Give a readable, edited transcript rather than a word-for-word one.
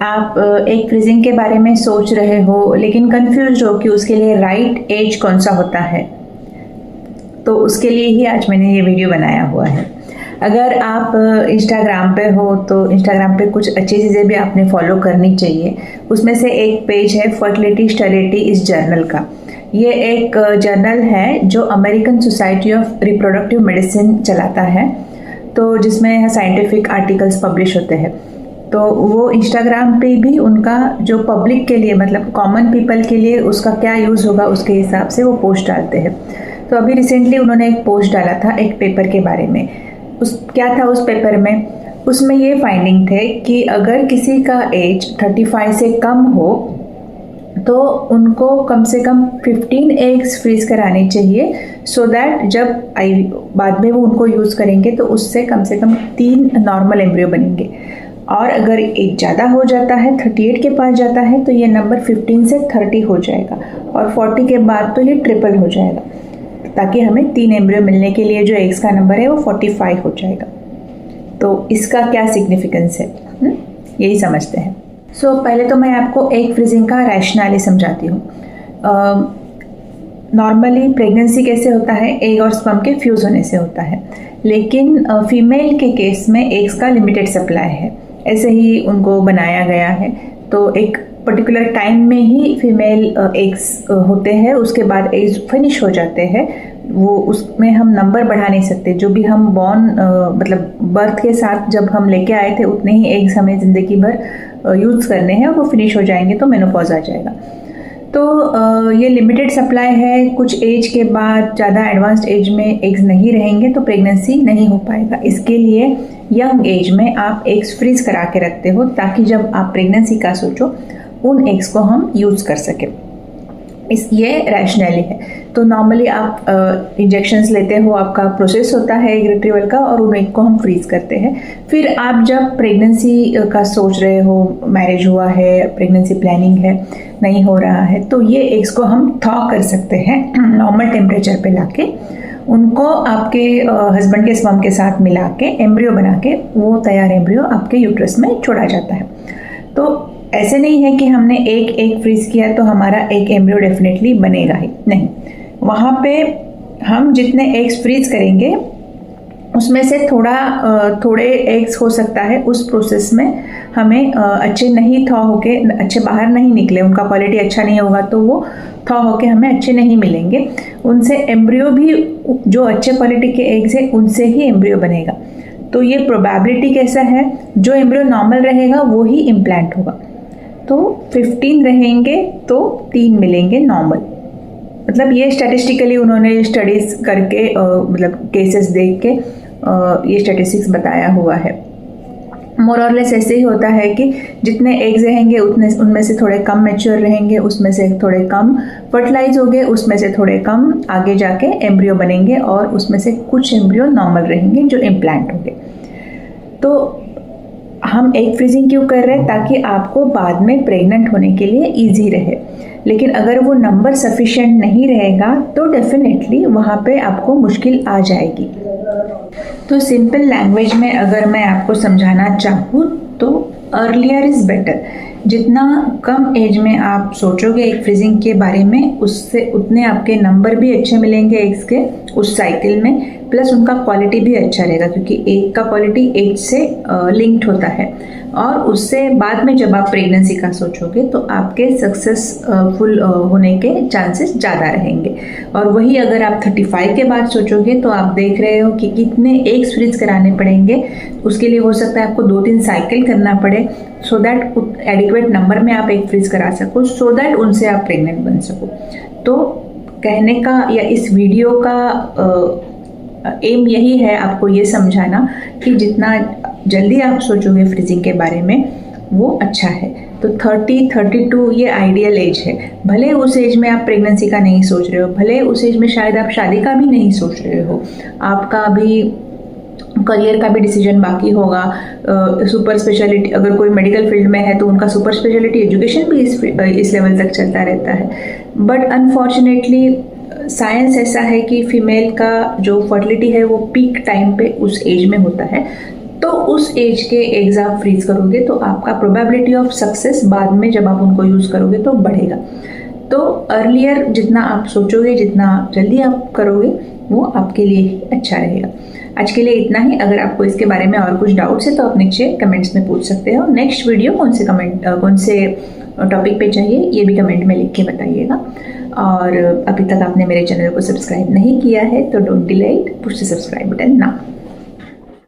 आप एक फ्रीजिंग के बारे में सोच रहे हो लेकिन कंफ्यूज हो कि उसके लिए राइट एज कौन सा होता है, तो उसके लिए ही आज मैंने ये वीडियो बनाया हुआ है। अगर आप इंस्टाग्राम पे हो तो इंस्टाग्राम पे कुछ अच्छी चीज़ें भी आपने फॉलो करनी चाहिए। उसमें से एक पेज है फर्टिलिटी स्टडी इस जर्नल का। ये एक जर्नल है जो American society of reproductive medicine चलाता है, तो जिसमें साइंटिफिक आर्टिकल्स पब्लिश होते हैं। तो वो इंस्टाग्राम पे भी उनका जो पब्लिक के लिए मतलब कॉमन पीपल के लिए उसका क्या यूज़ होगा उसके हिसाब से वो पोस्ट डालते हैं। तो अभी रिसेंटली उन्होंने एक पोस्ट डाला था एक पेपर के बारे में। क्या था उस पेपर में, उसमें ये फाइंडिंग थे कि अगर किसी का एज 35 से कम हो तो उनको कम से कम 15 एग्स फ्रीज कराने चाहिए, सो दैट जब बाद में वो उनको यूज़ करेंगे तो उससे कम से कम 3 नॉर्मल एम्ब्रियो बनेंगे। और अगर एज ज़्यादा हो जाता है, 38 के पास जाता है, तो ये नंबर 15 से 30 हो जाएगा और 40 के बाद तो ये ट्रिपल हो जाएगा, ताकि हमें 3 एम्ब्रियो मिलने के लिए जो एग्स का नंबर है वो 45 हो जाएगा। तो इसका क्या सिग्निफिकेंस है, यही समझते हैं। पहले तो मैं आपको एग फ्रीजिंग का रैशनैली समझाती हूँ। नॉर्मली प्रेगनेंसी कैसे होता है, एग और स्पर्म के फ्यूज़ होने से होता है, लेकिन फीमेल के केस में एग्स का लिमिटेड सप्लाई है, ऐसे ही उनको बनाया गया है। तो एक पर्टिकुलर टाइम में ही फीमेल एग्स होते हैं, उसके बाद एग्स फिनिश हो जाते हैं। वो उसमें हम नंबर बढ़ा नहीं सकते, जो भी हम मतलब बर्थ के साथ जब हम लेके आए थे उतने ही एग्स हमें ज़िंदगी भर यूज़ करने हैं, वो फिनिश हो जाएंगे तो मेनोपॉज आ जाएगा। तो ये लिमिटेड सप्लाई है। कुछ एज के बाद ज़्यादा एडवांस्ड एज में एग्स नहीं रहेंगे तो प्रेगनेंसी नहीं हो पाएगा। इसके लिए यंग एज में आप एग्स फ्रीज करा के रखते हो, ताकि जब आप प्रेगनेंसी का सोचो उन एग्स को हम यूज़ कर सकें। ये रैशनैली है। तो नॉर्मली आप इंजेक्शंस लेते हो, आपका प्रोसेस होता है एग रिट्रीवल का, और उन एग को हम फ्रीज करते हैं। फिर आप जब प्रेगनेंसी का सोच रहे हो, मैरिज हुआ है, प्रेगनेंसी प्लानिंग है, नहीं हो रहा है, तो ये एग्स को हम थॉ कर सकते हैं नॉर्मल टेम्परेचर पे लाके, उनको आपके हस्बैंड के स्पर्म के साथ मिला के एम्ब्रियो बना के वो तैयार एम्ब्रियो आपके यूट्रस में छोड़ा जाता है। तो ऐसे नहीं है कि हमने एक एग फ्रीज किया तो हमारा एक एम्ब्रियो डेफिनेटली बनेगा ही नहीं। वहाँ पे हम जितने एग्स फ्रीज करेंगे उसमें से थोड़े एग्स हो सकता है उस प्रोसेस में हमें अच्छे नहीं थॉ होके अच्छे बाहर नहीं निकले, उनका क्वालिटी अच्छा नहीं होगा तो वो थॉ होके हमें अच्छे नहीं मिलेंगे। उनसे एम्ब्रियो भी जो अच्छे क्वालिटी के एग्स है उनसे ही एम्ब्रियो बनेगा। तो ये प्रोबेबिलिटी कैसा है, जो एम्ब्रियो नॉर्मल रहेगा वो ही इम्प्लांट होगा। तो 15 रहेंगे तो 3 मिलेंगे नॉर्मल। मतलब ये स्टैटिस्टिकली उन्होंने स्टडीज़ करके मतलब केसेस देख के ये स्टैटिस्टिक्स बताया हुआ है। मोर और लेस ऐसे ही होता है कि जितने एग्स रहेंगे उतने उनमें से थोड़े कम मैच्योर रहेंगे, उसमें से थोड़े कम फर्टिलाइज होंगे, उसमें से थोड़े कम आगे जाके एम्ब्रियो बनेंगे, और उसमें से कुछ एम्ब्रियो नॉर्मल रहेंगे जो इम्प्लांट होंगे। तो हम एग फ्रीजिंग क्यों कर रहे हैं, ताकि आपको बाद में प्रेग्नेंट होने के लिए इजी रहे। लेकिन अगर वो नंबर सफिशिएंट नहीं रहेगा तो डेफिनेटली वहाँ पे आपको मुश्किल आ जाएगी। तो सिंपल लैंग्वेज में अगर मैं आपको समझाना चाहूँ तो अर्लियर इज़ बेटर। जितना कम एज में आप सोचोगे एग फ्रीजिंग के बारे में, उससे उतने आपके नंबर भी अच्छे मिलेंगे एग्स के उस साइकिल में, प्लस उनका क्वालिटी भी अच्छा रहेगा, क्योंकि एग का क्वालिटी एज से लिंक्ड होता है। और उससे बाद में जब आप प्रेगनेंसी का सोचोगे तो आपके सक्सेसफुल होने के चांसेस ज़्यादा रहेंगे। और वही अगर आप 35 के बाद सोचोगे तो आप देख रहे हो कि कितने एग्स फ्रीज कराने पड़ेंगे। उसके लिए हो सकता है आपको 2-3 साइकिल करना पड़े, सो दैट एडिक्वेट नंबर में आप एग फ्रीज करा सको, सो दैट उनसे आप प्रेग्नेंट बन सको। तो कहने का या इस वीडियो का एम यही है आपको ये समझाना कि जितना जल्दी आप सोचोगे फ्रीजिंग के बारे में वो अच्छा है। तो 30-32 ये आइडियल एज है। भले उस एज में आप प्रेगनेंसी का नहीं सोच रहे हो, भले उस एज में शायद आप शादी का भी नहीं सोच रहे हो, आपका अभी करियर का भी डिसीजन बाकी होगा। सुपर स्पेशलिटी अगर कोई मेडिकल फील्ड में है तो उनका सुपर स्पेशलिटी एजुकेशन भी इस लेवल तक चलता रहता है। बट अनफॉर्चुनेटली साइंस ऐसा है कि फीमेल का जो फर्टिलिटी है वो पीक टाइम पे उस एज में होता है। तो उस एज के एग्स आप फ्रीज करोगे तो आपका प्रोबेबिलिटी ऑफ सक्सेस बाद में जब आप उनको यूज़ करोगे तो बढ़ेगा। तो अर्लियर जितना आप सोचोगे, जितना जल्दी आप करोगे, वो आपके लिए ही अच्छा रहेगा। आज के लिए इतना ही। अगर आपको इसके बारे में और कुछ डाउट्स है तो आप नीचे कमेंट्स में पूछ सकते हो। नेक्स्ट वीडियो कौन से टॉपिक पे चाहिए ये भी कमेंट में लिख के बताइएगा। और अभी तक आपने मेरे चैनल को सब्सक्राइब नहीं किया है तो don't delay it, push the subscribe button now.